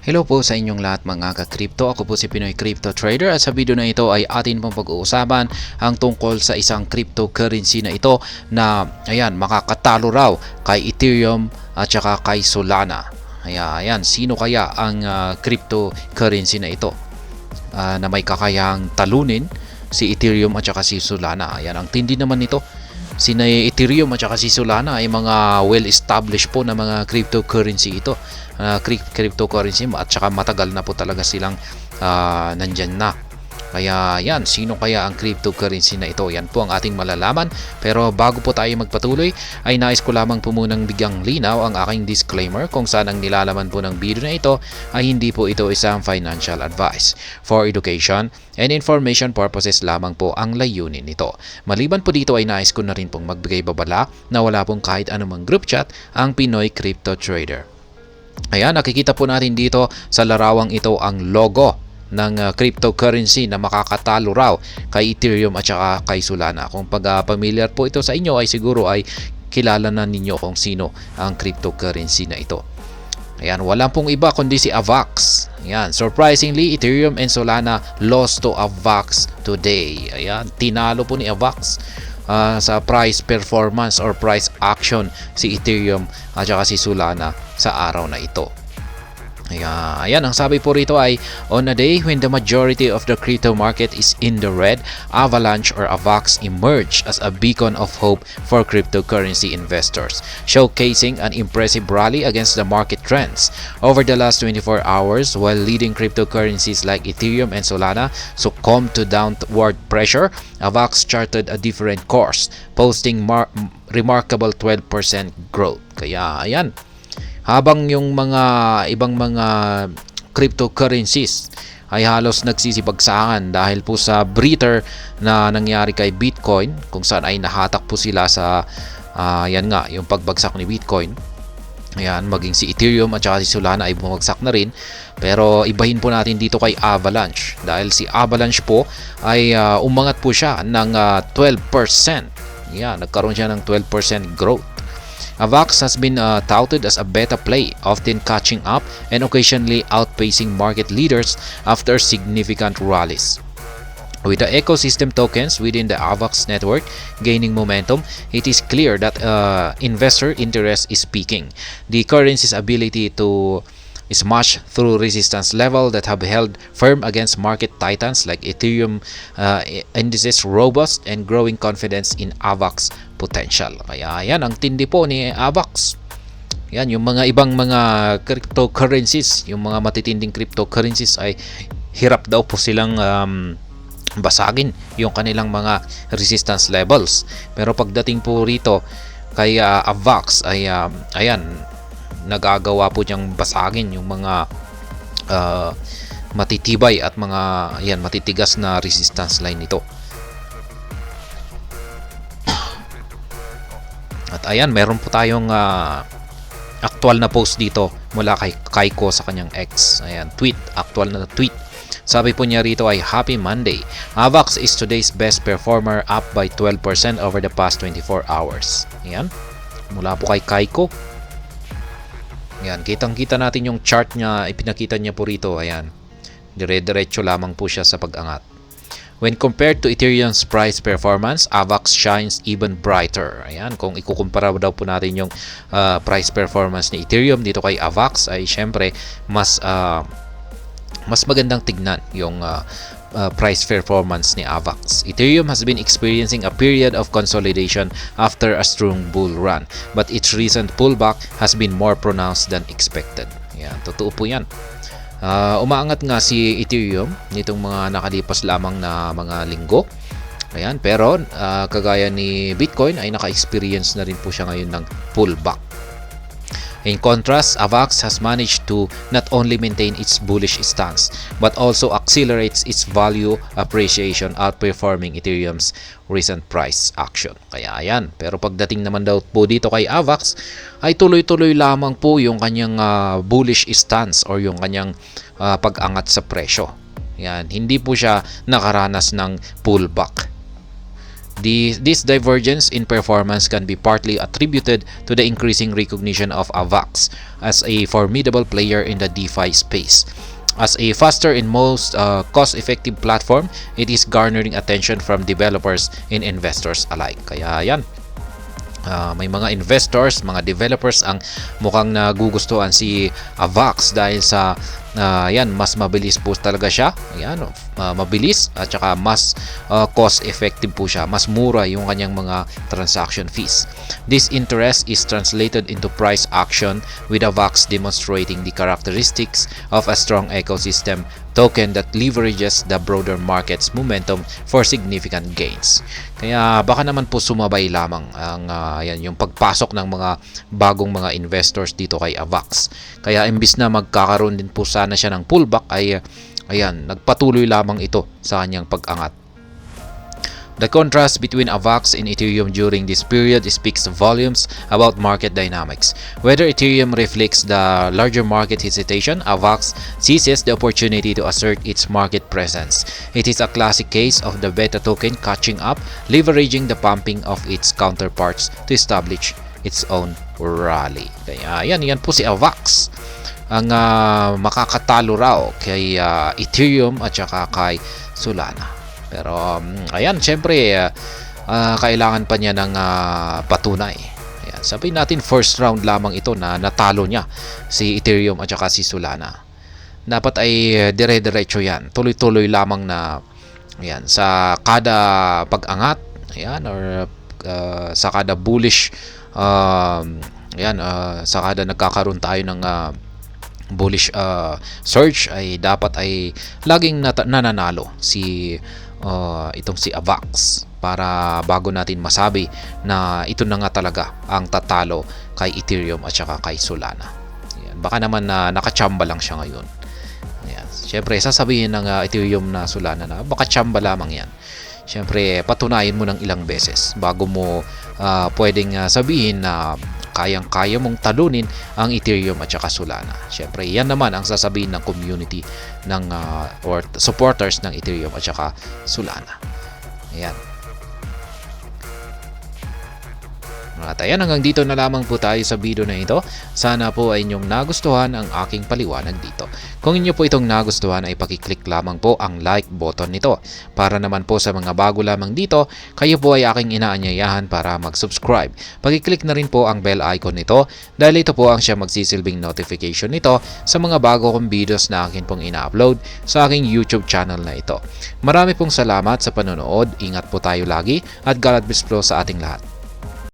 Hello po sa inyong lahat mga ka-crypto. Ako po si Pinoy Crypto Trader at sa video na ito ay atin pong pag-uusapan ang tungkol sa isang cryptocurrency na ito na makakatalo raw kay Ethereum at saka kay Solana. Ayan, sino kaya ang cryptocurrency na ito na may kakayahang talunin si Ethereum at saka si Solana? Ayan, ang tindi naman nito. Si Ethereum at saka si Solana ay mga well-established po na mga cryptocurrency ito. Cryptocurrency at saka matagal na po talaga silang nandyan na. Kaya yan, sino kaya ang cryptocurrency na ito? Yan po ang ating malalaman. Pero bago po tayo magpatuloy, ay nais ko lamang po munang bigyang linaw ang aking disclaimer kung saan ang nilalaman po ng video na ito ay hindi po ito isang financial advice. For education and information purposes lamang po ang layunin nito. Maliban po dito ay nais ko na rin pong magbigay babala na wala pong kahit anumang group chat ang Pinoy Crypto Trader. Ayan, nakikita po natin dito sa larawang ito ang logo ng cryptocurrency na makakatalo raw kay Ethereum at saka kay Solana. Kung familiar po ito sa inyo ay siguro ay kilala na ninyo kung sino ang cryptocurrency na ito. Ayan, wala pong iba kundi si Avax. Ayan, surprisingly, Ethereum and Solana lost to Avax today. Ayan, tinalo po ni Avax sa price performance or price action si Ethereum at saka si Solana sa araw na ito. Ayan, ang sabi po rito ay, on a day when the majority of the crypto market is in the red, Avalanche or Avax emerged as a beacon of hope for cryptocurrency investors, showcasing an impressive rally against the market trends. Over the last 24 hours, while leading cryptocurrencies like Ethereum and Solana succumbed to downward pressure, Avax charted a different course, posting remarkable 12% growth. Kaya ayan, habang yung mga ibang mga cryptocurrencies ay halos nagsisibagsakan dahil po sa breather na nangyari kay Bitcoin, kung saan ay nahatak po sila sa yung pagbagsak ni Bitcoin. Ayan, maging si Ethereum at saka si Solana ay bumagsak na rin. Pero ibahin po natin dito kay Avalanche dahil si Avalanche po ay umangat po siya ng 12%. Ayan, nagkaroon siya ng 12% growth. Avax has been touted as a beta play, often catching up and occasionally outpacing market leaders after significant rallies. With the ecosystem tokens within the Avax network gaining momentum, it is clear that investor interest is peaking. The currency's ability to smash through resistance level that have held firm against market titans like Ethereum indices robust and growing confidence in Avax potential. Kaya yan ang tindi po ni Avax. Yan, yung mga ibang mga cryptocurrencies, yung mga matitinding cryptocurrencies ay hirap daw po silang basagin yung kanilang mga resistance levels. Pero pagdating po rito kay Avax ay nagagawa po niyang basagin yung mga matitibay at mga matitigas na resistance line nito. At ayan, meron po tayong actual na post dito mula kay Kaiko sa kanyang X. Ayan, actual na tweet. Sabi po niya rito ay, Happy Monday. Avax is today's best performer, up by 12% over the past 24 hours. Ayan, mula po kay Kaiko. Ayan, kitang-kita natin yung chart niya, ipinakita niya po rito. Ayan, dire-diretso lamang po siya sa pag-angat. When compared to Ethereum's price performance, Avax shines even brighter. Ayan, kung ikukumpara daw po natin yung price performance ni Ethereum dito kay Avax, ay syempre mas magandang tignan yung price performance ni Avax. Ethereum has been experiencing a period of consolidation after a strong bull run, but its recent pullback has been more pronounced than expected. Yan, totoo po yan. Umaangat nga si Ethereum nitong mga nakalipas lamang na mga linggo. Ayan, pero kagaya ni Bitcoin ay naka-experience na rin po siya ngayon ng pullback. In contrast, Avax has managed to not only maintain its bullish stance but also accelerates its value appreciation, outperforming Ethereum's recent price action. Kaya ayan, pero pagdating naman daw po dito kay Avax ay tuloy-tuloy lamang po yung kanyang bullish stance or yung kanyang pag-angat sa presyo. Yan, hindi po siya nakaranas ng pullback. This divergence in performance can be partly attributed to the increasing recognition of AVAX as a formidable player in the DeFi space. As a faster and most cost-effective platform, it is garnering attention from developers and investors alike. Kaya yan, may mga investors, mga developers ang mukhang nagugustuhan si AVAX dahil sa yan, mas mabilis po talaga siya. Ayan, mabilis at saka mas cost effective po siya. Mas mura yung kanyang mga transaction fees. This interest is translated into price action, with AVAX demonstrating the characteristics of a strong ecosystem token that leverages the broader market's momentum for significant gains. Kaya baka naman po sumabay lamang ang yan, yung pagpasok ng mga bagong mga investors dito kay AVAX. Kaya imbis na magkakaroon din po sana siya ng pullback ay ayan, nagpatuloy lamang ito sa kanyang pag-angat. The contrast between AVAX and Ethereum during this period speaks volumes about market dynamics. Whether Ethereum reflects the larger market hesitation, AVAX seizes the opportunity to assert its market presence. It is a classic case of the beta token catching up, leveraging the pumping of its counterparts to establish its own rally. Kaya yan po si AVAX. Ang makakatalo raw kay Ethereum at saka kay Solana. Pero ayan, syempre kailangan pa niya ng patunay. Ayan, sabihin natin first round lamang ito na natalo niya si Ethereum at saka si Solana. Dapat ay dire-diretso yan. Tuloy-tuloy lamang na ayan, sa kada pag-angat, ayan, or sa kada bullish ayan, sa kada nagkakaroon tayo ng bullish surge ay dapat ay laging nananalo si itong si AVAX para bago natin masabi na ito na nga talaga ang tatalo kay Ethereum at saka kay Solana. Ayan, baka naman na nakachamba lang siya ngayon. Ayan, syempre sasabihin ng Ethereum na Solana na baka chamba lamang yan. Syempre patunayan mo ng ilang beses bago mo pwedeng sabihin na kayang-kaya mong talunin ang Ethereum at saka Solana. Syempre, yan naman ang sasabihin ng community ng or supporters ng Ethereum at saka Solana. Ayan. At ayan, hanggang dito na lamang po tayo sa video na ito. Sana po ay inyong nagustuhan ang aking paliwanag dito. Kung inyo po itong nagustuhan ay pakiclick lamang po ang like button nito. Para naman po sa mga bago lamang dito, kayo po ay aking inaanyayahan para mag-subscribe. Pakiclick na rin po ang bell icon nito dahil ito po ang siya magsisilbing notification nito sa mga bago kong videos na akin pong ina-upload sa aking YouTube channel na ito. Marami pong salamat sa panonood. Ingat po tayo lagi at God bless po sa ating lahat.